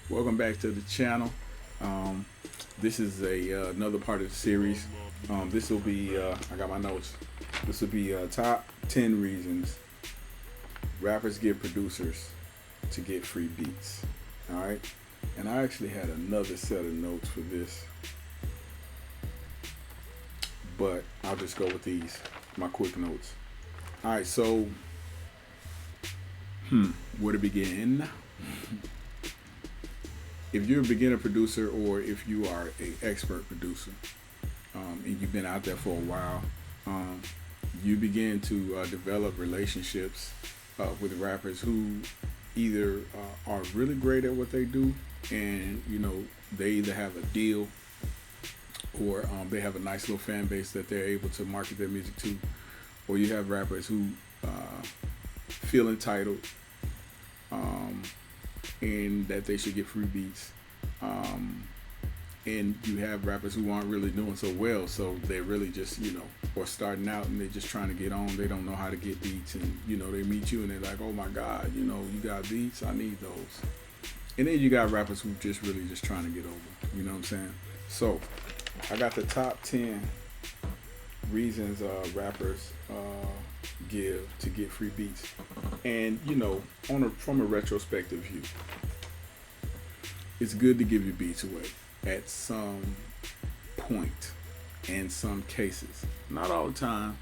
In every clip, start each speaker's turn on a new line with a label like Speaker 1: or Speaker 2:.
Speaker 1: Welcome back to the channel. This is another part of the series. This will be, I got my notes. This will be top 10 reasons rappers get producers to get free beats. Alright? And I actually had another set of notes for this, but I'll just go with these, my quick notes. Alright, so, where to begin? If you're a beginner producer or if you are an expert producer, and you've been out there for a while, you begin to develop relationships with rappers who either are really great at what they do, and they either have a deal or they have a nice little fan base that they're able to market their music to, or you have rappers who feel entitled and that they should get free beats. And you have rappers who aren't really doing so well, so they're really just, or starting out and they're just trying to get on. They don't know how to get beats, and they meet you and they're like, oh my God, you got beats, I need those. And then you got rappers who just really just trying to get over, you know what I'm saying? So I got the top 10 reasons rappers give to get free beats. And from a retrospective view, it's good to give your beats away at some point in some cases. Not all the time,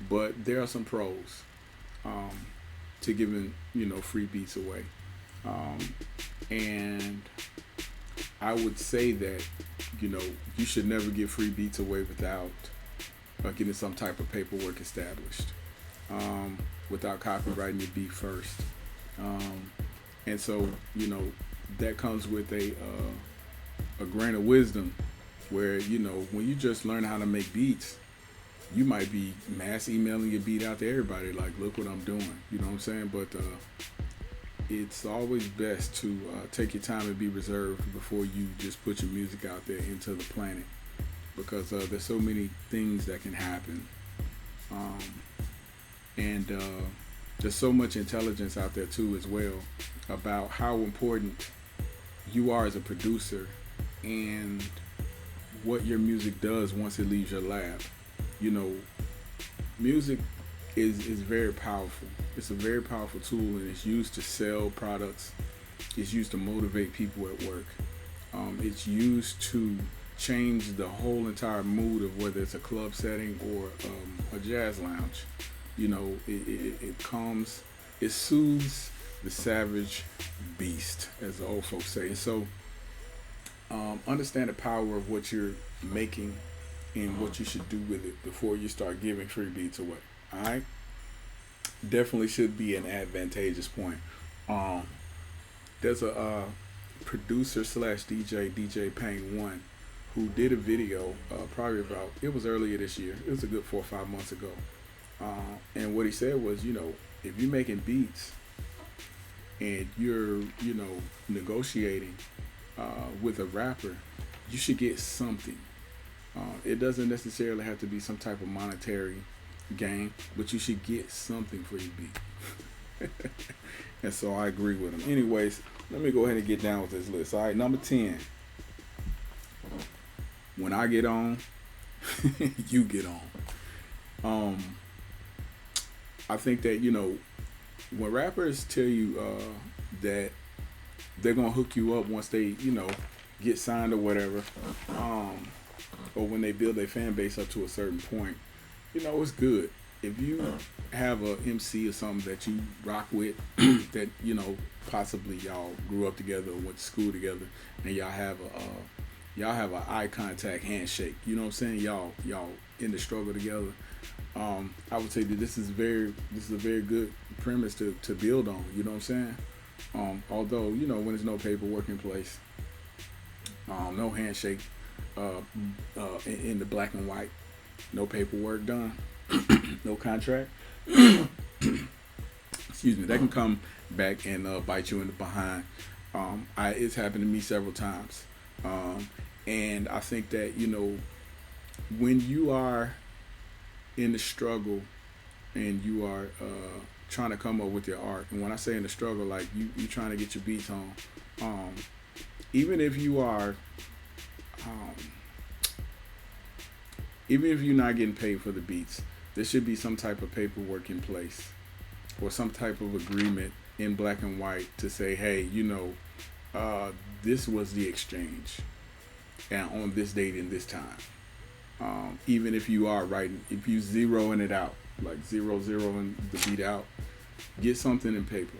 Speaker 1: but there are some pros to giving free beats away. And I would say that you should never give free beats away without getting some type of paperwork established, without copywriting your beat first. And so that comes with a grain of wisdom, where when you just learn how to make beats, you might be mass emailing your beat out to everybody like, look what I'm doing, you know what I'm saying? But it's always best to take your time and be reserved before you just put your music out there into the planet, because there's so many things that can happen, and there's so much intelligence out there too as well about how important you are as a producer and what your music does once it leaves your lab. Music is very powerful. It's a very powerful tool, and it's used to sell products. It's used to motivate people at work. It's used to change the whole entire mood of whether it's a club setting or a jazz lounge. It calms, it soothes the savage beast, as the old folks say. And so understand the power of what you're making and what you should do with it before you start giving free beats away. All right, definitely should be an advantageous point. There's a producer slash DJ Pain One, who did a video probably about, it was earlier this year, it was a good 4 or 5 months ago, and what he said was, if you're making beats and you're negotiating with a rapper, you should get something. It doesn't necessarily have to be some type of monetary gain, but you should get something for your beat. And so I agree with him. Anyways, let me go ahead and get down with this list. All right, number 10. When I get on, you get on. I think that when rappers tell you that they're gonna hook you up once they get signed or whatever, or when they build their fan base up to a certain point, it's good if you have a MC or something that you rock with that possibly y'all grew up together or went to school together, and y'all have a eye contact handshake. You know what I'm saying? Y'all in the struggle together. I would say that this is a very good premise to build on. You know what I'm saying? Although when there's no paperwork in place, no handshake in the black and white, no paperwork done, no contract. Excuse me. That can come back and bite you in the behind. It's happened to me several times, and I think that when you are in the struggle and you are trying to come up with your art. And when I say in the struggle, like you trying to get your beats on, um, even if you are, um, even if you're not getting paid for the beats, there should be some type of paperwork in place or some type of agreement in black and white to say, hey, this was the exchange, and on this date and this time. Even if you are writing, if you zeroing it out, like zeroing the beat out, get something in paper.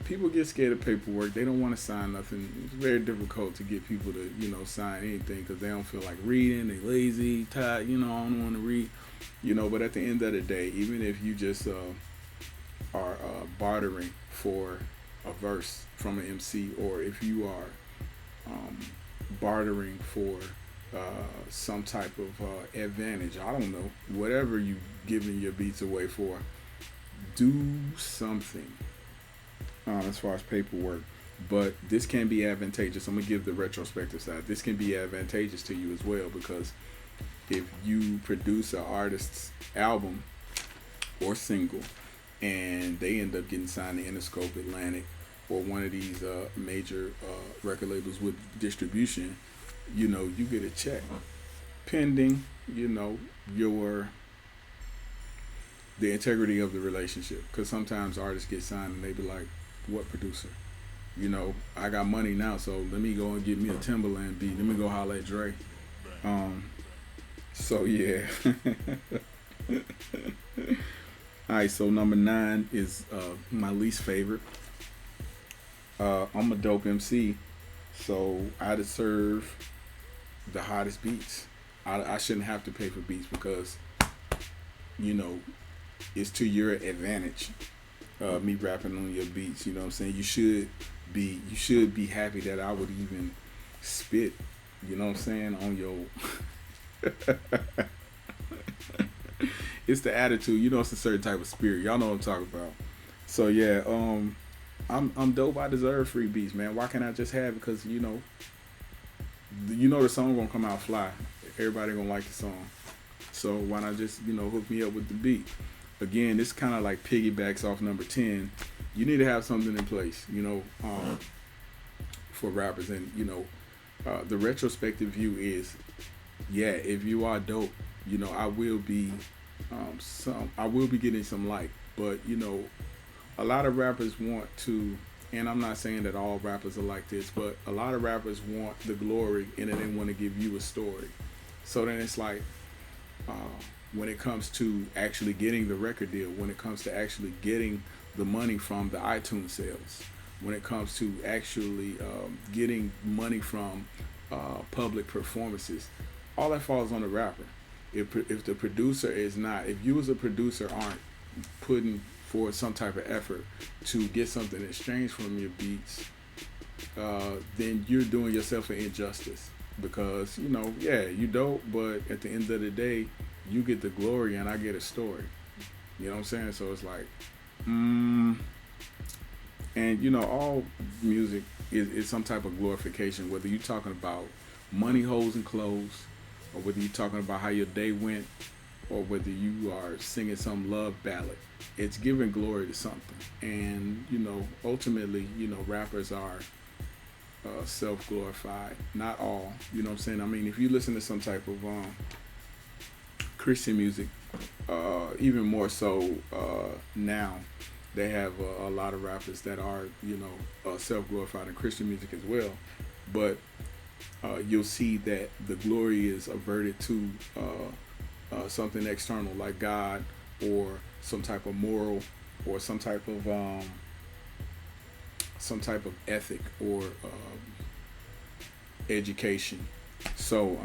Speaker 1: People get scared of paperwork. They don't want to sign nothing. It's very difficult to get people to, sign anything because they don't feel like reading. They lazy, tired. I don't want to read. But at the end of the day, even if you just are bartering for a verse from an MC, or if you are bartering for some type of advantage, I don't know, whatever you giving your beats away for, do something as far as paperwork. But this can be advantageous. I'm gonna give the retrospective side. This can be advantageous to you as well, because if you produce an artist's album or single and they end up getting signed to Interscope, Atlantic, or one of these major record labels with distribution, you get a check pending, the integrity of the relationship. Because sometimes artists get signed and they be like, what producer? I got money now, so let me go and get me a Timberland beat. Let me go holler at Dre. So yeah. Alright, so number 9 is my least favorite. I'm a dope MC, so I deserve the hottest beats. I shouldn't have to pay for beats because, it's to your advantage. Me rapping on your beats, you know what I'm saying? You should be happy that I would even spit, you know what I'm saying, on your it's the attitude, it's a certain type of spirit. Y'all know what I'm talking about. So yeah, I'm dope. I deserve free beats, man. Why can't I just have it? Because the song gonna come out fly. Everybody gonna like the song. So why not just hook me up with the beat? Again, this kind of like piggybacks off number 10. You need to have something in place, for rappers. And the retrospective view is, yeah, if you are dope, I will be getting some light. But a lot of rappers want to, and I'm not saying that all rappers are like this, but a lot of rappers want the glory and then they want to give you a story. So then it's like, when it comes to actually getting the record deal, when it comes to actually getting the money from the iTunes sales, when it comes to actually getting money from public performances, all that falls on the rapper. If the producer is not, if you as a producer aren't putting forward some type of effort to get something in exchange from your beats, then you're doing yourself an injustice. Because you dope, but at the end of the day, you get the glory and I get a story. You know what I'm saying? So it's like, and all music is some type of glorification, whether you're talking about money, hoes, and clothes, or whether you're talking about how your day went, or whether you are singing some love ballad. It's giving glory to something. And ultimately, rappers are self-glorified. Not all, you know what I'm saying? I mean, if you listen to some type of Christian music, even more so now, they have a lot of rappers that are self-glorified in Christian music as well. But you'll see that the glory is averted to something external, like God, or some type of moral, or some type of ethic, or education. So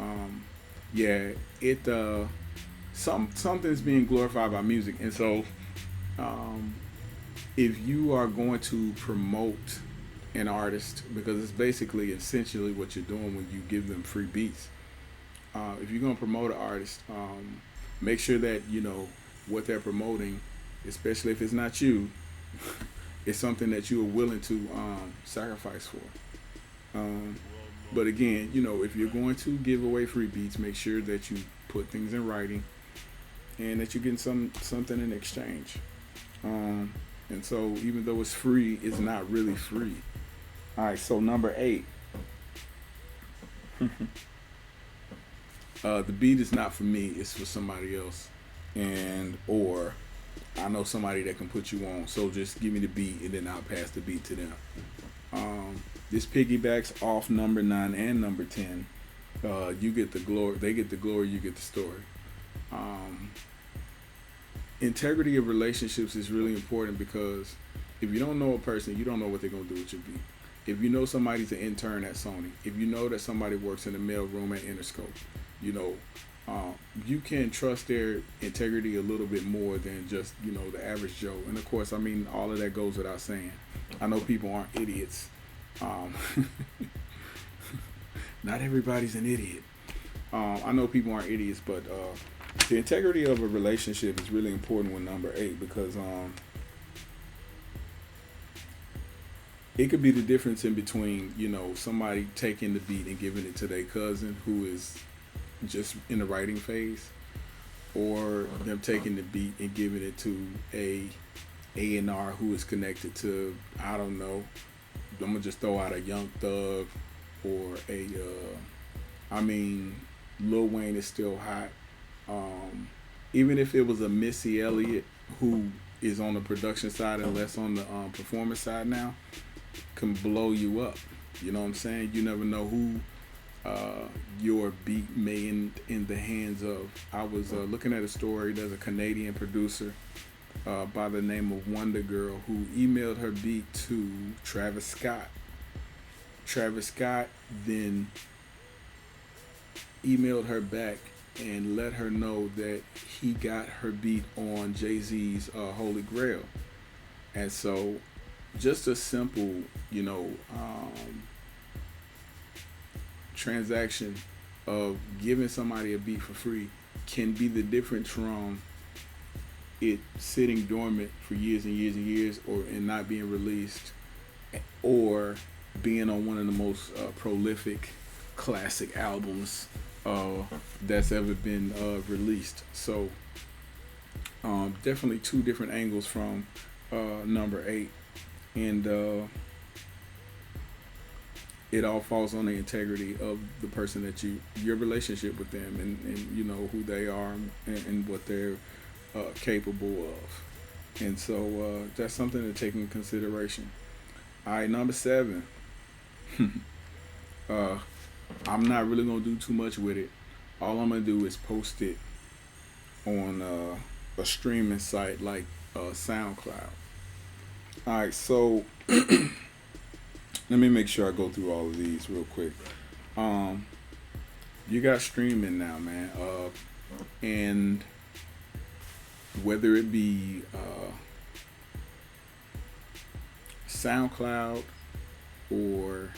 Speaker 1: something's being glorified by music. And so if you are going to promote an artist, because it's basically essentially what you're doing when you give them free beats, if you're going to promote an artist, make sure that what they're promoting, especially if it's not you, is something that you are willing to sacrifice for. But again, if you're going to give away free beats, make sure that you put things in writing and that you're getting something in exchange. And so even though it's free, it's not really free. All right, so number 8. The beat is not for me, it's for somebody else. And or I know somebody that can put you on, so just give me the beat and then I'll pass the beat to them. This piggybacks off number 9 and number 10. You get the glory, they get the glory, you get the story. Integrity of relationships is really important because if you don't know a person, you don't know what they're going to do with your beat. If you know somebody's an intern at Sony, if you know that somebody works in the mail room at Interscope, you know, you can trust their integrity a little bit more than just, you know, the average Joe. And of course, I mean, all of that goes without saying. I know people aren't idiots. Not everybody's an idiot. I know people aren't idiots, but the integrity of a relationship is really important with number 8 because it could be the difference in between, you know, somebody taking the beat and giving it to their cousin who is just in the writing phase, or them taking the beat and giving it to a A&R who is connected to, I don't know, I'm gonna just throw out a Young Thug or a I mean, Lil Wayne is still hot. Even if it was a Missy Elliott who is on the production side and less on the performance side now, can blow you up. You know what I'm saying? You never know who your beat may end in the hands of. I was looking at a story. There's a Canadian producer by the name of Wonder Girl who emailed her beat to Travis Scott. Travis Scott then emailed her back and let her know that he got her beat on Jay-Z's Holy Grail. And so just a simple, you know, transaction of giving somebody a beat for free can be the difference from it sitting dormant for years and years and years and not being released, or being on one of the most prolific classic albums that's ever been released. So definitely 2 different angles from number 8, and it all falls on the integrity of the person that your relationship with them, and you know who they are and what they're capable of. And so that's something to take into consideration. All right, number 7. I'm not really gonna do too much with it. All I'm gonna do is post it on a streaming site like SoundCloud. All right, so let me make sure I go through all of these real quick. You got streaming now, man, and whether it be SoundCloud or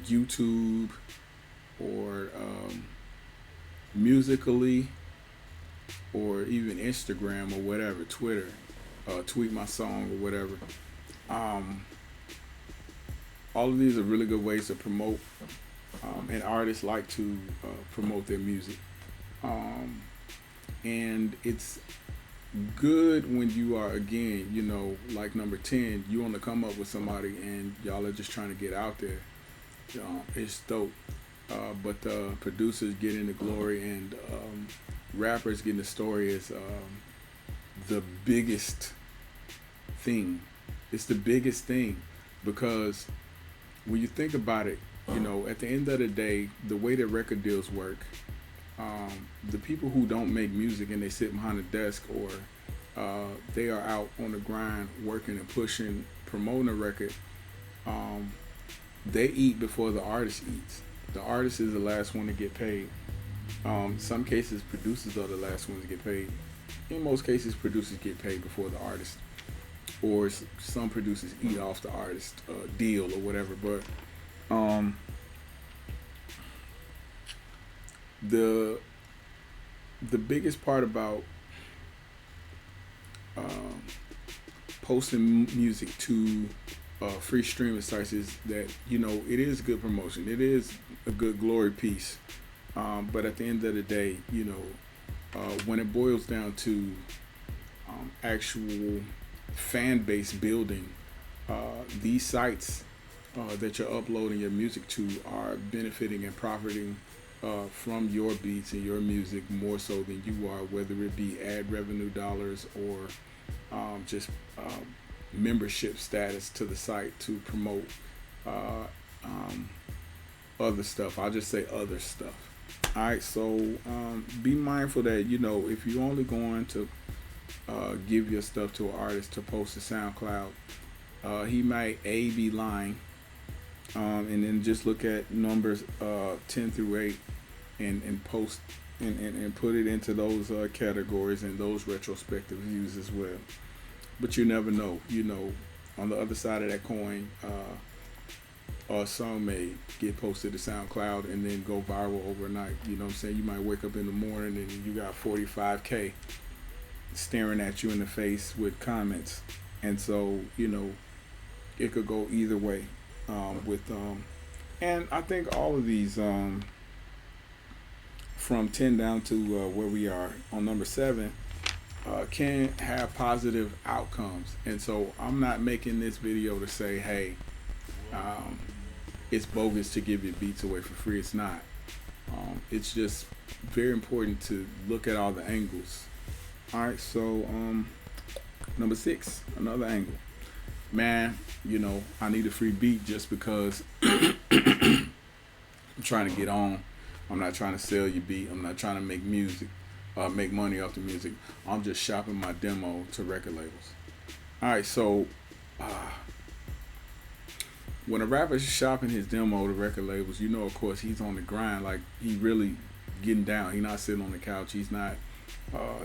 Speaker 1: YouTube or Musically or even Instagram or whatever, Twitter, tweet my song or whatever. All of these are really good ways to promote, and artists like to promote their music. And it's good when you are, again, you know, like number 10, you want to come up with somebody and y'all are just trying to get out there. It's dope. But producers getting the glory and rappers getting the story is the biggest thing. It's the biggest thing because when you think about it, you know, at the end of the day, the way that record deals work, the people who don't make music and they sit behind a desk or they are out on the grind working and pushing, promoting a record, they eat before the artist eats. The artist is the last one to get paid. Some cases, producers are the last ones to get paid. In most cases, producers get paid before the artist, or some producers eat off the artist deal or whatever. But the biggest part about posting music to free streaming sites is that, you know, it is good promotion. It is a good glory piece. But at the end of the day, you know, when it boils down to actual fan base building. These sites that you're uploading your music to are benefiting and profiting from your beats and your music more so than you are, whether it be ad revenue dollars or just membership status to the site to promote other stuff. I'll just say other stuff. All right, so be mindful that, you know, if you're only going to give your stuff to an artist to post to SoundCloud, he might be lying, and then just look at numbers 10 through 8 and post and put it into those categories and those retrospective views as well. But you never know. You know, on the other side of that coin, a song may get posted to SoundCloud and then go viral overnight. You know what I'm saying? You might wake up in the morning and you got 45K staring at you in the face with comments. And so, you know, it could go either way and I think all of these from 10 down to where we are on number 7 can have positive outcomes. And so I'm not making this video to say, hey, it's bogus to give your beats away for free. It's not. It's just very important to look at all the angles. All right, so number 6, another angle. Man, you know, I need a free beat just because I'm trying to get on. I'm not trying to sell your beat. I'm not trying to make music, make money off the music. I'm just shopping my demo to record labels. All right, so when a rapper's shopping his demo to record labels, you know, of course, he's on the grind. Like, he really getting down. He's not sitting on the couch. He's not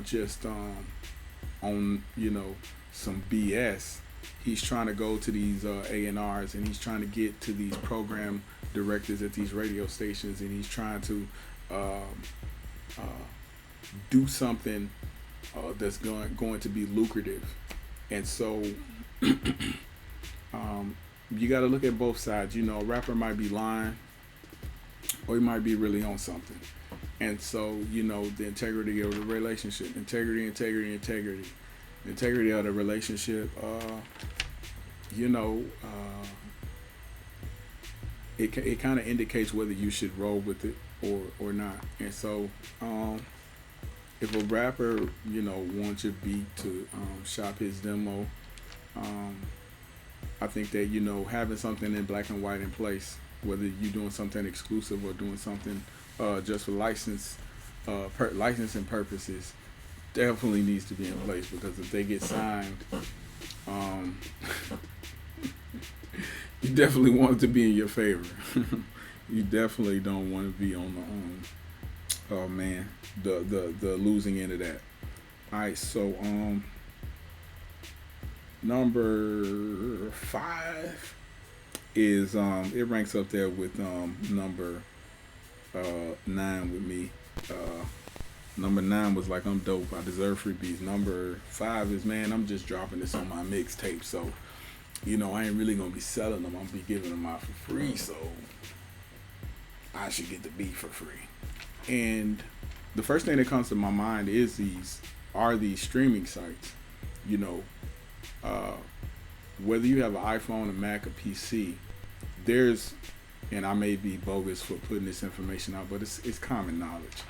Speaker 1: just on, you know, some BS. He's trying to go to these A&Rs, and he's trying to get to these program directors at these radio stations, and he's trying to do something that's going to be lucrative. And so you got to look at both sides. You know, a rapper might be lying, or he might be really on something. And so, you know, the integrity of the relationship, integrity of the relationship, you know, it kind of indicates whether you should roll with it or not. And so, if a rapper, you know, wants your beat to shop his demo, I think that, you know, having something in black and white in place, whether you're doing something exclusive or doing something just for licensing purposes, definitely needs to be in place, because if they get signed, you definitely want it to be in your favor. You definitely don't want to be on the oh man, the losing end of that. All right, so number 5 is it ranks up there with number 9 with me. Number 9 was like, I'm dope, I deserve free beats. Number 5 is, man, I'm just dropping this on my mixtape, so, you know, I ain't really gonna be selling them. I'm gonna be giving them out for free, so I should get the beat for free. And the first thing that comes to my mind is these streaming sites. You know, whether you have an iPhone, a Mac, a PC, there's, and I may be bogus for putting this information out, but it's common knowledge.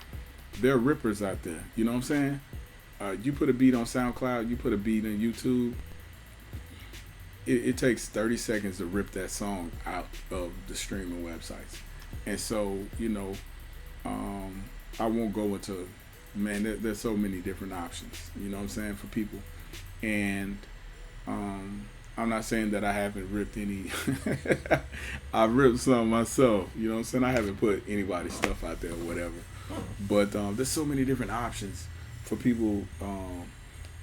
Speaker 1: There are rippers out there, you know what I'm saying? You put a beat on SoundCloud, you put a beat on YouTube, it takes 30 seconds to rip that song out of the streaming websites. And so, you know, I won't go into, man, there's so many different options, you know what I'm saying, for people. And I'm not saying that I haven't ripped any. I've ripped some myself, you know what I'm saying? I haven't put anybody's stuff out there or whatever. But there's so many different options for people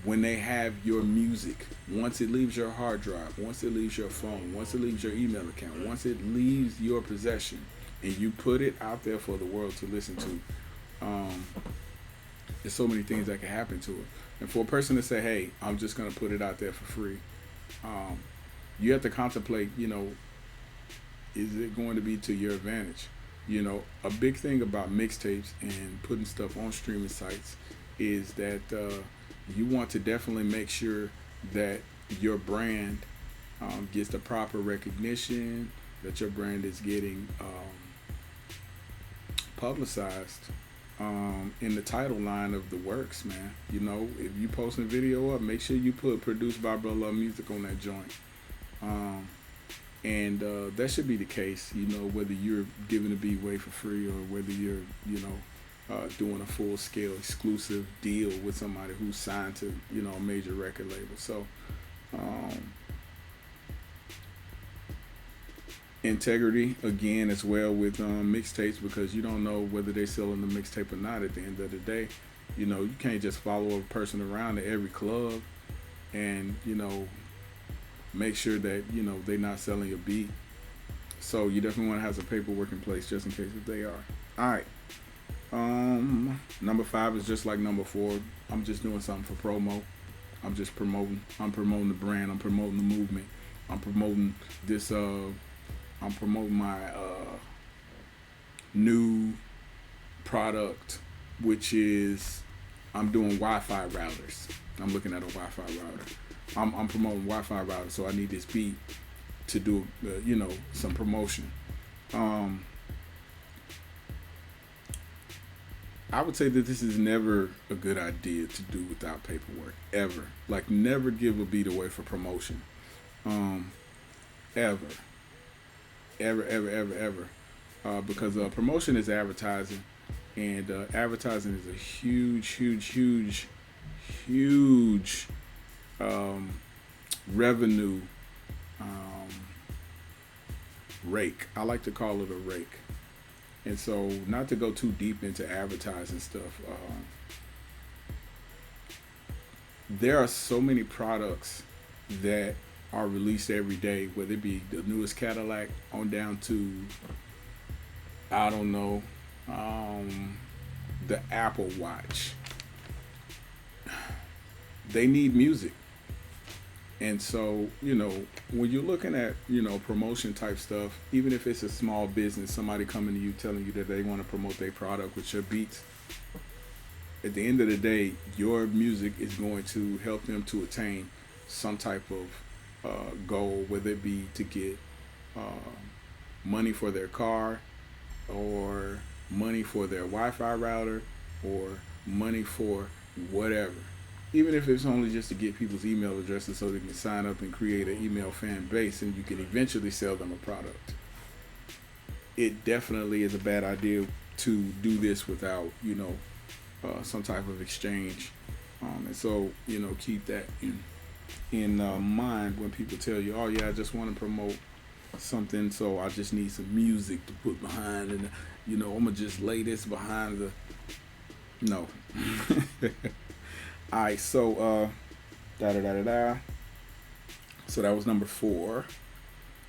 Speaker 1: when they have your music. Once it leaves your hard drive, once it leaves your phone, once it leaves your email account, once it leaves your possession, and you put it out there for the world to listen to, there's so many things that can happen to it. And for a person to say, hey, I'm just going to put it out there for free, you have to contemplate, you know, is it going to be to your advantage? You know, a big thing about mixtapes and putting stuff on streaming sites is that you want to definitely make sure that your brand gets the proper recognition, that your brand is getting publicized in the title line of the works, man. You know, if you posting a video up, make sure you put "produced by Bro Love Music" on that joint. And that should be the case, you know, whether you're giving a beat away for free or whether you're, doing a full scale exclusive deal with somebody who's signed to, a major record label. So, integrity again as well with mixtapes, because you don't know whether they're selling the mixtape or not at the end of the day. You can't just follow a person around to every club and, make sure that, they're not selling a beat. So you definitely want to have some paperwork in place just in case if they are. All right. Number 5 is just like number 4. I'm just doing something for promo. I'm just promoting. I'm promoting the brand. I'm promoting the movement. I'm promoting this. I'm promoting my new product, which is I'm doing Wi-Fi routers. I'm looking at a Wi-Fi router. I'm promoting Wi-Fi router, so I need this beat to do, some promotion. I would say that this is never a good idea to do without paperwork, ever. Like, never give a beat away for promotion, ever, because promotion is advertising, and advertising is a huge revenue rake. I like to call it a rake. And so, not to go too deep into advertising stuff, there are so many products that are released every day, whether it be the newest Cadillac on down to, I don't know, the Apple Watch. They need music. And so, when you're looking at, promotion type stuff, even if it's a small business, somebody coming to you telling you that they want to promote their product with your beats, at the end of the day, your music is going to help them to attain some type of goal, whether it be to get money for their car, or money for their Wi-Fi router, or money for whatever. Even if it's only just to get people's email addresses so they can sign up and create an email fan base, and you can eventually sell them a product. It definitely is a bad idea to do this without, some type of exchange. And so, keep that in mind when people tell you, oh yeah, I just want to promote something, so I just need some music to put behind, and, I'm going to just lay this behind the... No. Alright, so so that was number 4.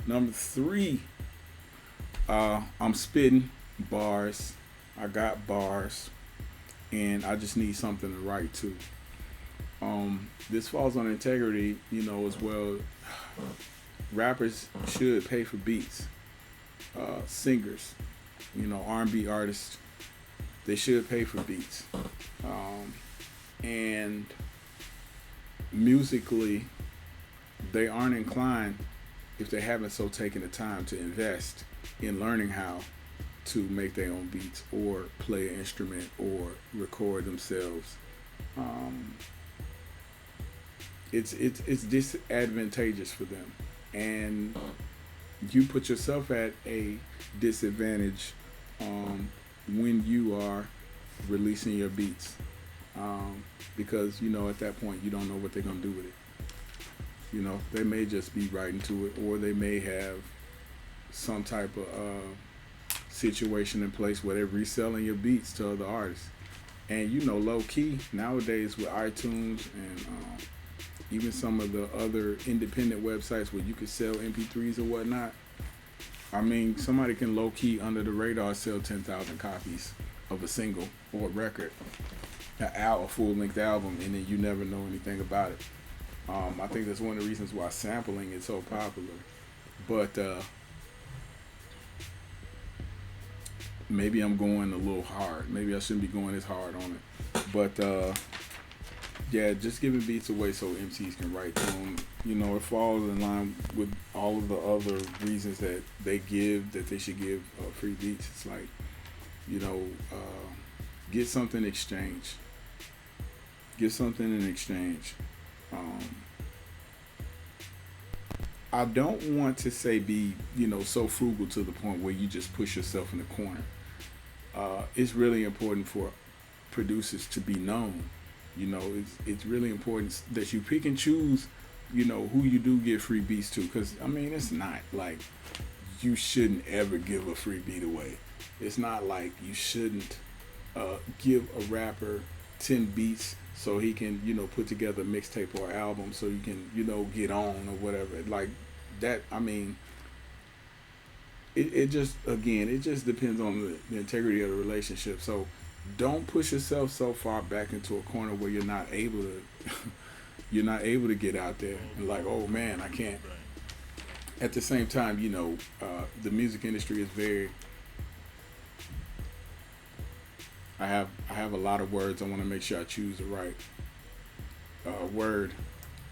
Speaker 1: Number 3, I'm spitting bars. I got bars, and I just need something to write to. This falls on integrity, as well. Rappers should pay for beats. Singers, R&B artists, they should pay for beats. And musically, they aren't inclined if they haven't so taken the time to invest in learning how to make their own beats or play an instrument or record themselves. It's disadvantageous for them, and you put yourself at a disadvantage when you are releasing your beats. Because at that point you don't know what they're gonna do with it. They may just be writing to it, or they may have some type of situation in place where they're reselling your beats to other artists. And low key nowadays with iTunes and even some of the other independent websites where you can sell MP3s or whatnot, I mean, somebody can low key under the radar sell 10,000 copies of a single or a record, a full-length album, and then you never know anything about it. I think that's one of the reasons why sampling is so popular. But maybe I'm going a little hard. Maybe I shouldn't be going this hard on it. But Yeah, just giving beats away so MCs can write them. You know, it falls in line with all of the other reasons that they give that they should give free beats. It's like, you know, get something in exchange. Get something in exchange. Um, I don't want to say be, you know, so frugal to the point where you just push yourself in the corner. It's really important for producers to be known. You know, it's really important that you pick and choose, you know, who you do give free beats to. Because, I mean, it's not like you shouldn't ever give a free beat away. It's not like you shouldn't give a rapper 10 beats so he can, you know, put together a mixtape or album so you can, you know, get on or whatever. Like that, I mean, it just, again, it just depends on the integrity of the relationship. So don't push yourself so far back into a corner where you're not able to, you're not able to get out there and like, oh man, I can't. At the same time, you know, the music industry is very, I have a lot of words. I want to make sure I choose the right word.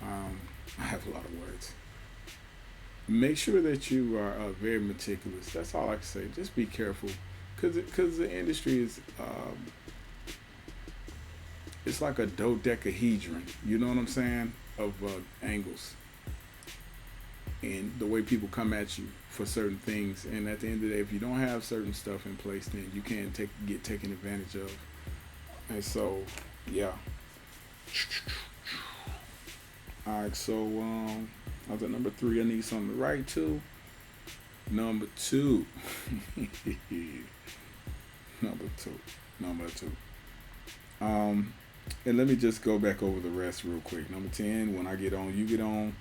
Speaker 1: I have a lot of words. Make sure that you are very meticulous. That's all I can say. Just be careful, because the industry is it's like a dodecahedron. You know what I'm saying? Of angles and the way people come at you for certain things. And at the end of the day, if you don't have certain stuff in place, then you can get taken advantage of. And so, yeah. All right. So, I was at number 3. I need something to write to. Number 2. Number two. And let me just go back over the rest real quick. Number 10, when I get on, you get on.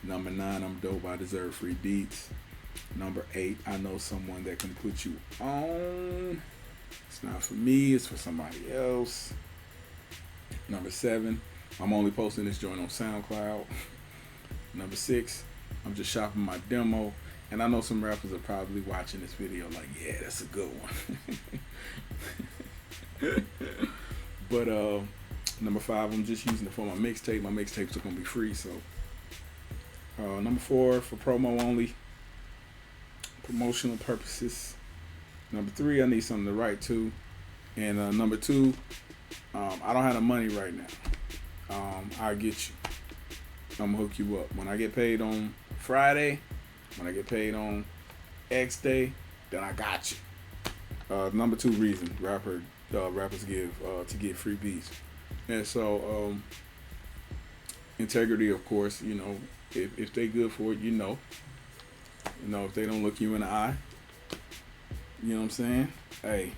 Speaker 1: Number 9, I'm dope. I deserve free beats. Number 8, I know someone that can put you on. It's not for me, it's for somebody else. Number 7, I'm only posting this joint on SoundCloud. Number 6, I'm just shopping my demo. And I know some rappers are probably watching this video like, yeah, that's a good one. But number 5, I'm just using it for my mixtape. My mixtapes are gonna be free, so. Number 4, for promo only, promotional purposes. Number 3, I need something to write to. And number 2, I don't have the money right now. I'll get you. I'm gonna hook you up. When I get paid on Friday, when I get paid on X day, then I got you. Number 2 reason rappers give to get free beats. And so integrity, of course, you know, if they good for it, you know, if they don't look you in the eye, you know what I'm saying? Hey,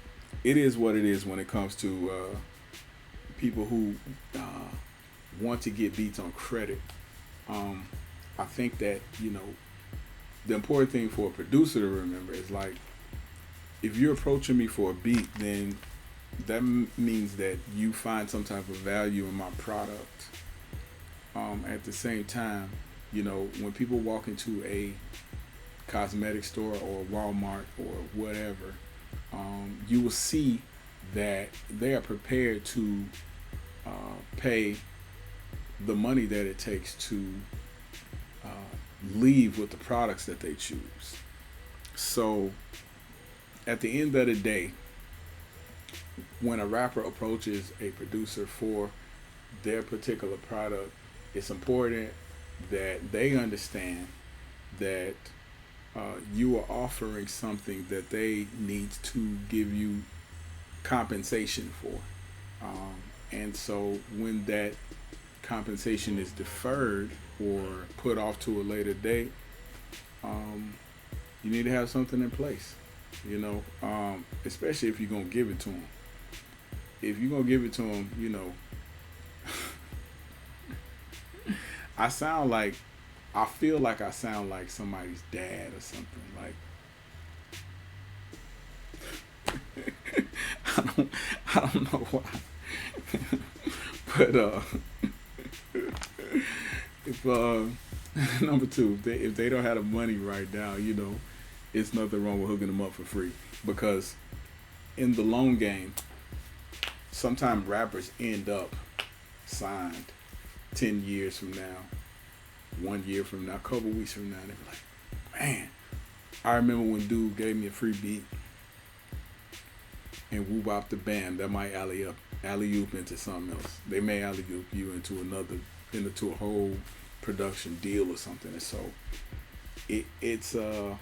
Speaker 1: it is what it is when it comes to people who want to get beats on credit. I think that, you know, the important thing for a producer to remember is like, if you're approaching me for a beat, then that means that you find some type of value in my product. At the same time, you know, when people walk into a cosmetic store or Walmart or whatever, you will see that they are prepared to pay the money that it takes to leave with the products that they choose. So at the end of the day, when a rapper approaches a producer for their particular product, it's important that they understand that you are offering something that they need to give you compensation for. And so when that compensation is deferred or put off to a later date, you need to have something in place, you know, especially if you're going to give it to them. If you're going to give it to them, you know, I feel like I sound like somebody's dad or something. Like, I don't know why. But if number 2, if they don't have the money right now, you know, it's nothing wrong with hooking them up for free, because in the long game, sometimes rappers end up signed 10 years from now, 1 year from now, a couple weeks from now, they be like, man, I remember when dude gave me a free beat and whoop out the bam, that might alley oop into something else. They may alley oop you into a whole production deal or something. And so it's a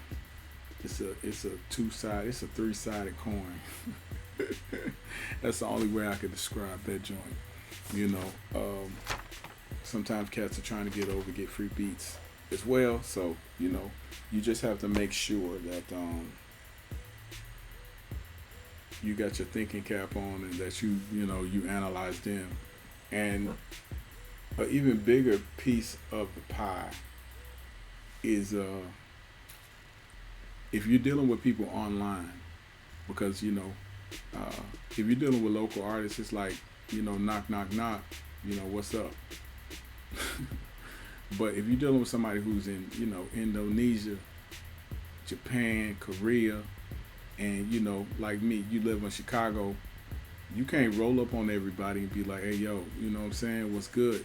Speaker 1: three-sided coin. That's the only way I could describe that joint. You know, sometimes cats are trying to get free beats as well. So, you know, you just have to make sure that you got your thinking cap on and that you analyze them. And an even bigger piece of the pie is if you're dealing with people online, because if you're dealing with local artists, it's like, knock knock knock, what's up. But if you're dealing with somebody who's in Indonesia, Japan, Korea, and like me, you live in Chicago, you can't roll up on everybody and be like, hey yo, you know what I'm saying, what's good.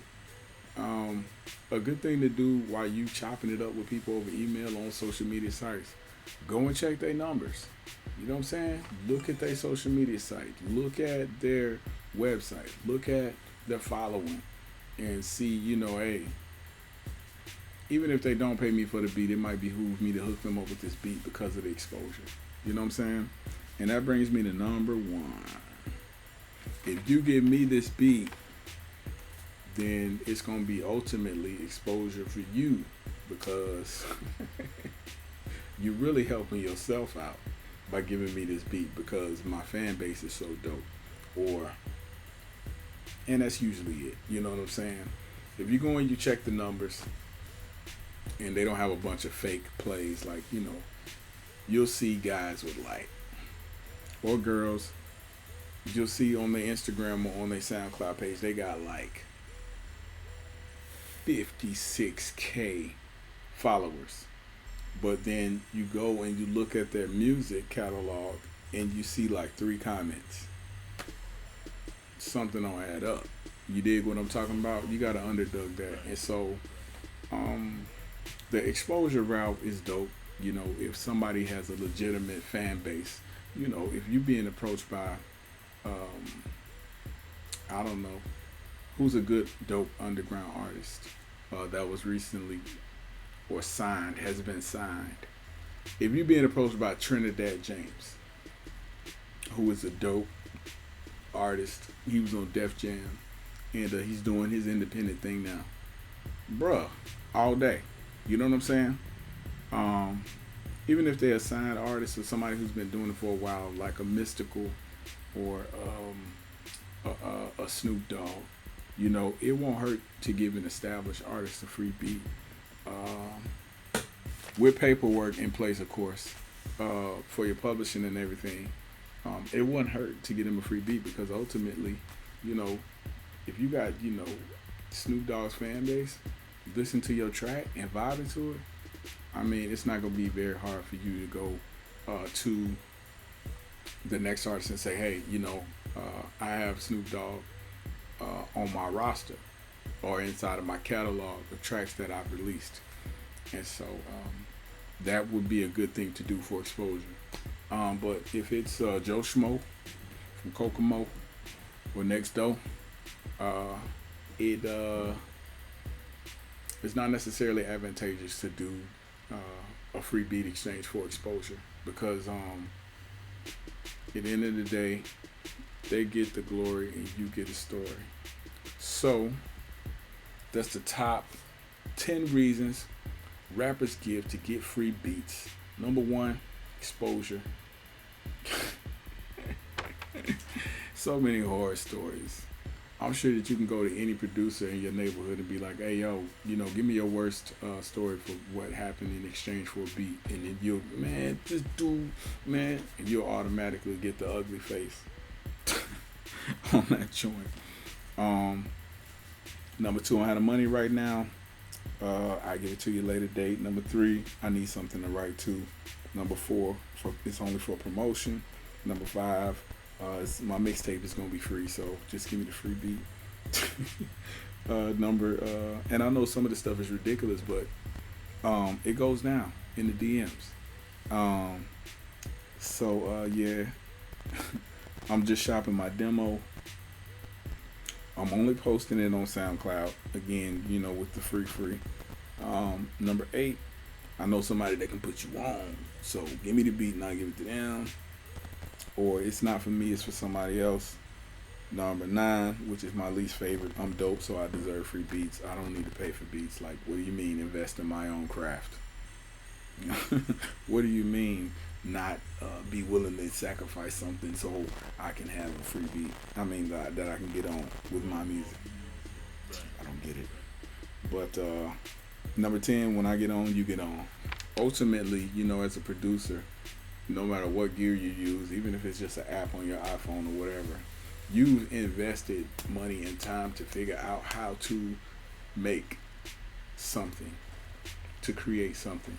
Speaker 1: A good thing to do while you chopping it up with people over email on social media sites, go and check their numbers. You know what I'm saying? Look at their social media site. Look at their website. Look at their following and see, hey, even if they don't pay me for the beat, it might behoove me to hook them up with this beat because of the exposure. You know what I'm saying? And that brings me to number one. If you give me this beat, then it's going to be ultimately exposure for you, because you're really helping yourself out by giving me this beat because my fan base is so dope. And that's usually it. You know what I'm saying? If you go and you check the numbers and they don't have a bunch of fake plays, like, you'll see guys with or girls, you'll see on their Instagram or on their SoundCloud page, they got 56K followers. But then you go and you look at their music catalog and you see 3 comments. Something don't add up. You dig what I'm talking about? You gotta underdog that. And so the exposure route is dope. If somebody has a legitimate fan base, if you're being approached by I don't know, who's a good dope underground artist that was recently or has been signed. If you're being approached by Trinidad James, who is a dope artist, he was on Def Jam, and he's doing his independent thing now, bruh, all day. You know what I'm saying? Even if they're a signed artist or somebody who's been doing it for a while, like a Mystical or a Snoop Dogg, it won't hurt to give an established artist a free beat. With paperwork in place, of course, for your publishing and everything. It wouldn't hurt to get him a free beat, because ultimately, if you got, Snoop Dogg's fan base, listen to your track and vibing to it, I mean, it's not going to be very hard for you to go to the next artist and say, hey, I have Snoop Dogg on my roster or inside of my catalog of tracks that I've released. And so that would be a good thing to do for exposure. But if it's Joe Schmo from Kokomo or Next Door, it's not necessarily advantageous to do a free beat exchange for exposure, because at the end of the day, they get the glory and you get a story. So that's the top 10 reasons rappers give to get free beats. Number 1, exposure. So many horror stories. I'm sure that you can go to any producer in your neighborhood and be like, hey yo, give me your worst story for what happened in exchange for a beat, and then you'll, man, this dude, man, and you'll automatically get the ugly face on that joint. Number 2, I have the money right now. I give it to you later date. Number 3, I need something to write to. Number 4, it's only for promotion. Number 5, my mixtape is gonna be free, so just give me the free beat. And I know some of the stuff is ridiculous, but it goes down in the DMs. Um, yeah, I'm just shopping my demo. I'm only posting it on SoundCloud again, with the free. Number 8, I know somebody that can put you on, so give me the beat and I give it to them. Or it's not for me, it's for somebody else. Number 9, which is my least favorite, I'm dope, so I deserve free beats. I don't need to pay for beats. Like, what do you mean invest in my own craft? What do you mean not be willing to sacrifice something so I can have a free beat? I mean, that I can get on with my music. I don't get it. But number 10, when I get on, you get on. Ultimately, as a producer, no matter what gear you use, even if it's just an app on your iPhone or whatever, you've invested money and time to figure out how to make something, to create something.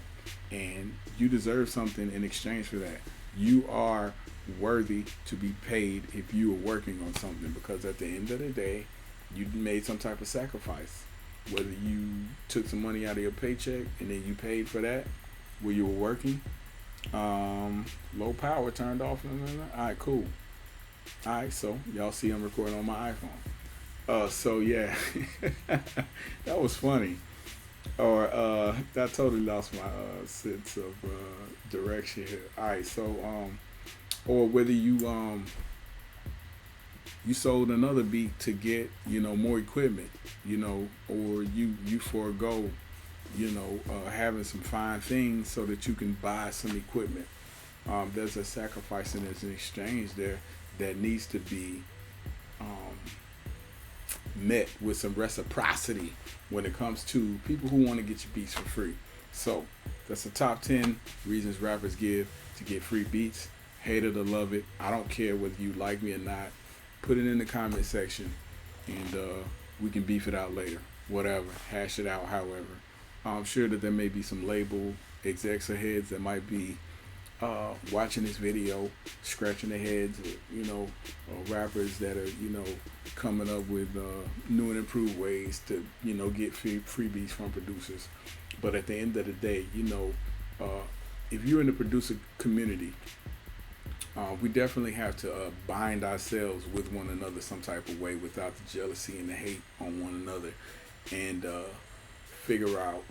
Speaker 1: And you deserve something in exchange for that. You are worthy to be paid if you are working on something, because at the end of the day, you made some type of sacrifice. Whether you took some money out of your paycheck and then you paid for that where you were working, low power turned off. All right, cool. All right, so y'all see I'm recording on my iPhone. So yeah, that was funny. Or that totally lost my sense of direction here. All right, so or whether you sold another beat to get more equipment, or you forego having some fine things so that you can buy some equipment. There's a sacrifice and there's an exchange there that needs to be met with some reciprocity when it comes to people who want to get your beats for free. So that's the top 10 reasons rappers give to get free beats. Hate it or love it, I don't care whether you like me or not. Put it in the comment section and we can beef it out later. Whatever, hash it out however. I'm sure that there may be some label execs or heads that might be watching this video, scratching their heads, rappers that are, coming up with new and improved ways to, get freebies from producers. But at the end of the day, if you're in the producer community, we definitely have to bind ourselves with one another some type of way without the jealousy and the hate on one another, and figure out,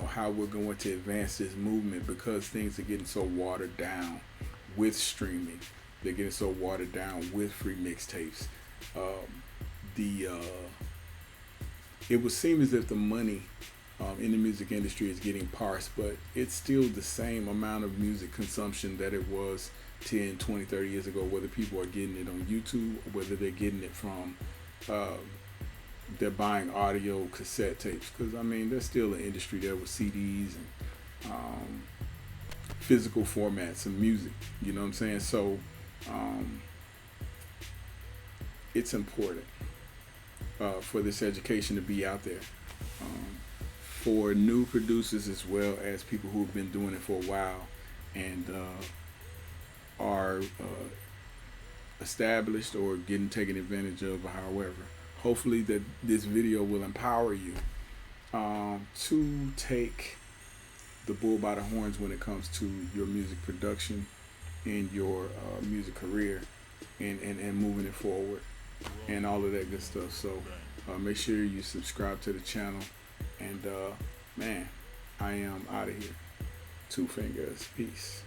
Speaker 1: how we're going to advance this movement, because things are getting so watered down with streaming. They're getting so watered down with free mixtapes. It would seem as if the money in the music industry is getting parsed, but it's still the same amount of music consumption that it was 10, 20, 30 years ago, whether people are getting it on YouTube or whether they're getting it from they're buying audio cassette tapes, because there's still an industry there with CDs and physical formats of music, you know what I'm saying? So it's important for this education to be out there for new producers as well as people who have been doing it for a while and are established or getting taken advantage of, however. Hopefully that this video will empower you to take the bull by the horns when it comes to your music production and your music career and moving it forward and all of that good stuff. So make sure you subscribe to the channel, and man, I am out of here. 2 fingers. Peace.